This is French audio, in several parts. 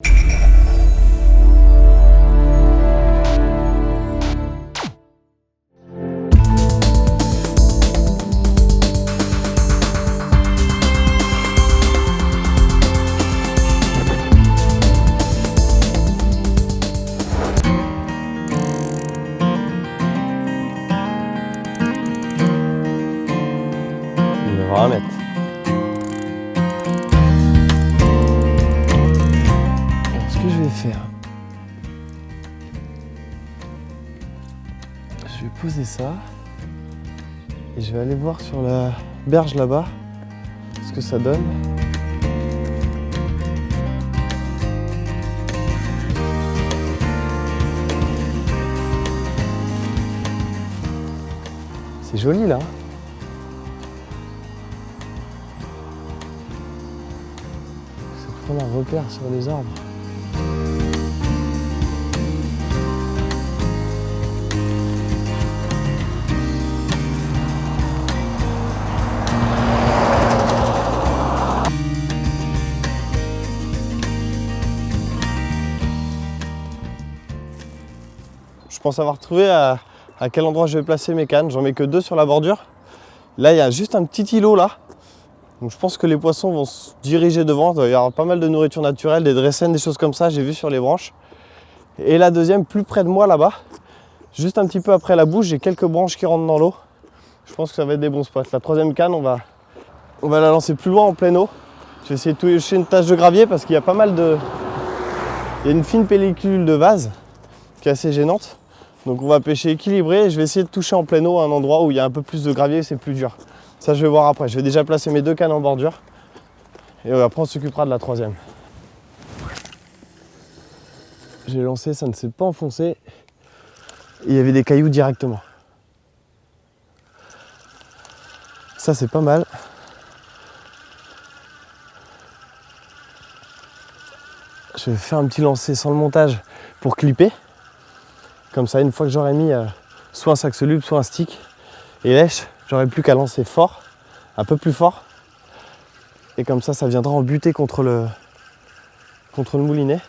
1 mètre. Alors, ce que je vais faire, je vais poser ça et je vais aller voir sur la berge là-bas ce que ça donne. C'est joli là. On a un repère sur les arbres. Je pense avoir trouvé à quel endroit je vais placer mes cannes. J'en mets que 2 sur la bordure. Là, il y a juste un petit îlot là. Donc je pense que les poissons vont se diriger devant. Il y aura pas mal de nourriture naturelle, des dressènes, des choses comme ça, j'ai vu sur les branches. Et la deuxième, plus près de moi là-bas, juste un petit peu après la bouche, j'ai quelques branches qui rentrent dans l'eau. Je pense que ça va être des bons spots. La troisième canne, on va la lancer plus loin en pleine eau. Je vais essayer de toucher une tache de gravier parce qu'il y a pas mal de... Il y a une fine pellicule de vase qui est assez gênante. Donc on va pêcher équilibré et je vais essayer de toucher en pleine eau à un endroit où il y a un peu plus de gravier et c'est plus dur. Ça, je vais voir après. Je vais déjà placer mes 2 cannes en bordure. Et après, on s'occupera de la troisième. J'ai lancé, ça ne s'est pas enfoncé. Et il y avait des cailloux directement. Ça, c'est pas mal. Je vais faire un petit lancer sans le montage pour clipper. Comme ça, une fois que j'aurai mis soit un sac soluble, soit un stick et lèche, j'aurai plus qu'à lancer fort, un peu plus fort. Et comme ça viendra en buter contre le moulinet,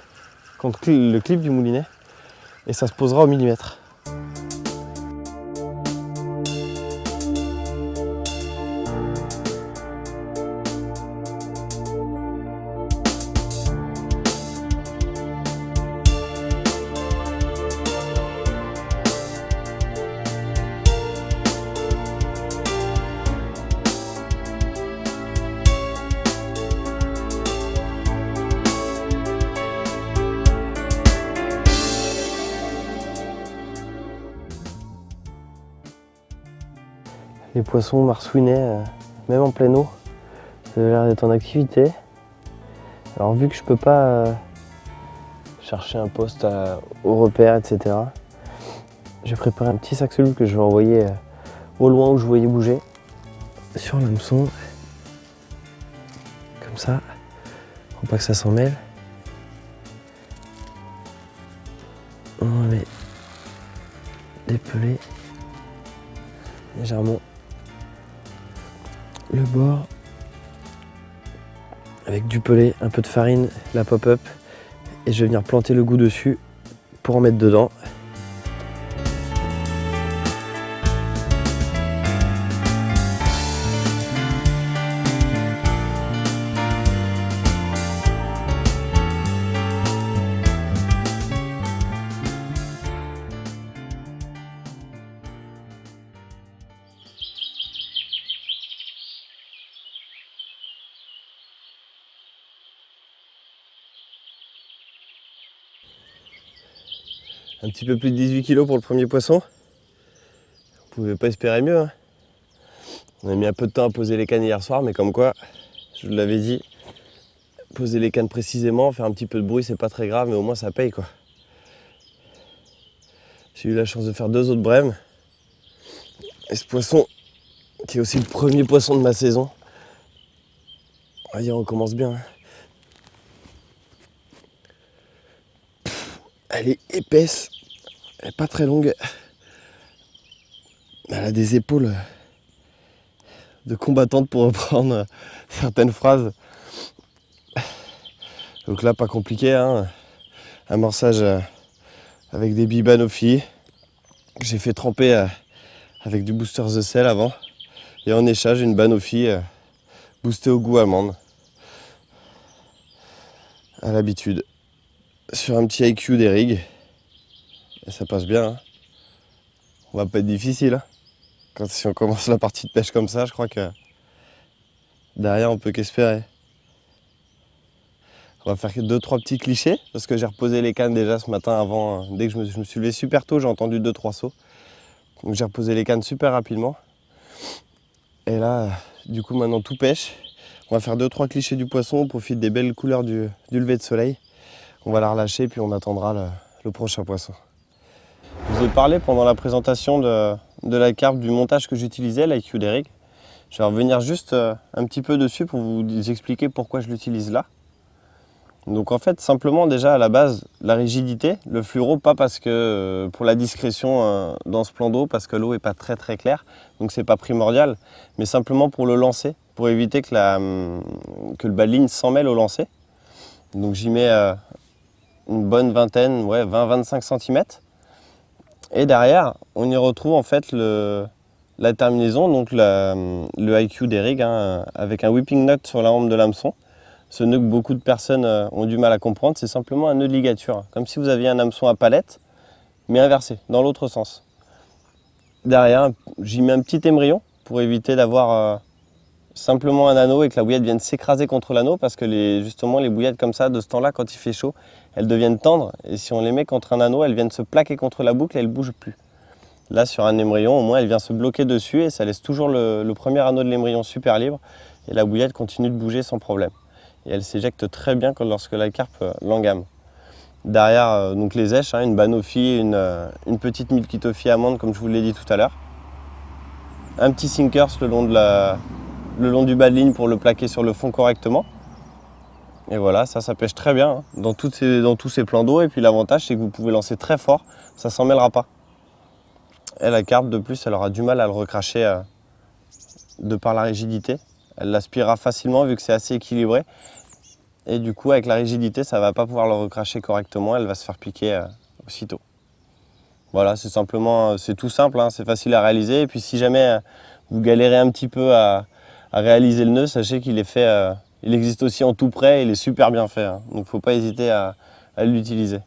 contre le clip du moulinet. Et ça se posera au millimètre. Les poissons marsouinets, même en pleine eau, ça a l'air d'être en activité. Alors vu que je peux pas chercher un poste au repère, etc., j'ai préparé un petit sac soluble que je vais envoyer au loin où je voyais bouger, sur l'hameçon, comme ça, pour pas que ça s'en mêle. On va les dépeler légèrement le bord avec du pelé, un peu de farine, la pop-up, et je vais venir planter le goût dessus pour en mettre dedans. Un petit peu plus de 18 kg pour le premier poisson. Vous pouvez pas espérer mieux, hein. On a mis un peu de temps à poser les cannes hier soir, mais comme quoi, je vous l'avais dit, poser les cannes précisément, faire un petit peu de bruit, c'est pas très grave, mais au moins ça paye, quoi. J'ai eu la chance de faire 2 autres brèmes. Et ce poisson, qui est aussi le premier poisson de ma saison, on va dire on commence bien, hein. Elle est épaisse, elle est pas très longue. Elle a des épaules de combattante pour reprendre certaines phrases. Donc là, pas compliqué, hein. Amorçage avec des billes Banoffee. J'ai fait tremper avec du booster The Cell avant. Et en échange, une Banoffee boostée au goût amande. À l'habitude. Sur un petit IQ des rigs. Et ça passe bien, hein. On va pas être difficile, hein. Si on commence la partie de pêche comme ça, je crois que derrière on peut qu'espérer. On va faire 2-3 petits clichés parce que j'ai reposé les cannes déjà ce matin avant. Dès que je me suis levé super tôt, j'ai entendu 2-3 sauts. Donc j'ai reposé les cannes super rapidement. Et là, du coup maintenant tout pêche. On va faire 2-3 clichés du poisson, on profite des belles couleurs du lever de soleil. On va la relâcher puis on attendra le prochain poisson. Je vous ai parlé pendant la présentation de la carpe du montage que j'utilisais, l'IQ des rigs. Je vais revenir juste un petit peu dessus pour vous expliquer pourquoi je l'utilise là. Donc en fait, simplement déjà à la base, la rigidité, le fluoro, pas parce que pour la discrétion dans ce plan d'eau, parce que l'eau n'est pas très très claire, donc c'est pas primordial, mais simplement pour le lancer, pour éviter que le bas de ligne s'en mêle au lancer. Donc j'y mets une bonne vingtaine, 20-25 cm. Et derrière, on y retrouve en fait la terminaison, donc le IQ des rigs, hein, avec un whipping nut sur la hampe de l'hameçon. Ce nœud que beaucoup de personnes ont du mal à comprendre, c'est simplement un nœud de ligature, comme si vous aviez un hameçon à palette, mais inversé, dans l'autre sens. Derrière, j'y mets un petit émerillon pour éviter d'avoir simplement un anneau et que la bouillette vienne s'écraser contre l'anneau, parce que justement les bouillettes comme ça, de ce temps-là, quand il fait chaud, elles deviennent tendres, et si on les met contre un anneau, elles viennent se plaquer contre la boucle et elles ne bougent plus. Là, sur un émerillon, au moins, elle vient se bloquer dessus et ça laisse toujours le premier anneau de l'émerillon super libre, et la bouillette continue de bouger sans problème. Et elle s'éjecte très bien lorsque la carpe l'engame. Derrière, donc les èches, hein, une Banoffee, une petite Milky Toffee amande, comme je vous l'ai dit tout à l'heure. Un petit sinkers le long du bas de ligne pour le plaquer sur le fond correctement. Et voilà, ça pêche très bien, hein, dans tous ces plans d'eau. Et puis l'avantage, c'est que vous pouvez lancer très fort, ça ne s'en mêlera pas. Et la carpe, de plus, elle aura du mal à le recracher de par la rigidité. Elle l'aspirera facilement vu que c'est assez équilibré. Et du coup, avec la rigidité, ça ne va pas pouvoir le recracher correctement. Elle va se faire piquer aussitôt. Voilà, c'est tout simple, hein, c'est facile à réaliser. Et puis si jamais vous galérez un petit peu à réaliser le nœud, sachez qu'il est fait, il existe aussi en tout prêt, il est super bien fait, hein. Donc il ne faut pas hésiter à l'utiliser.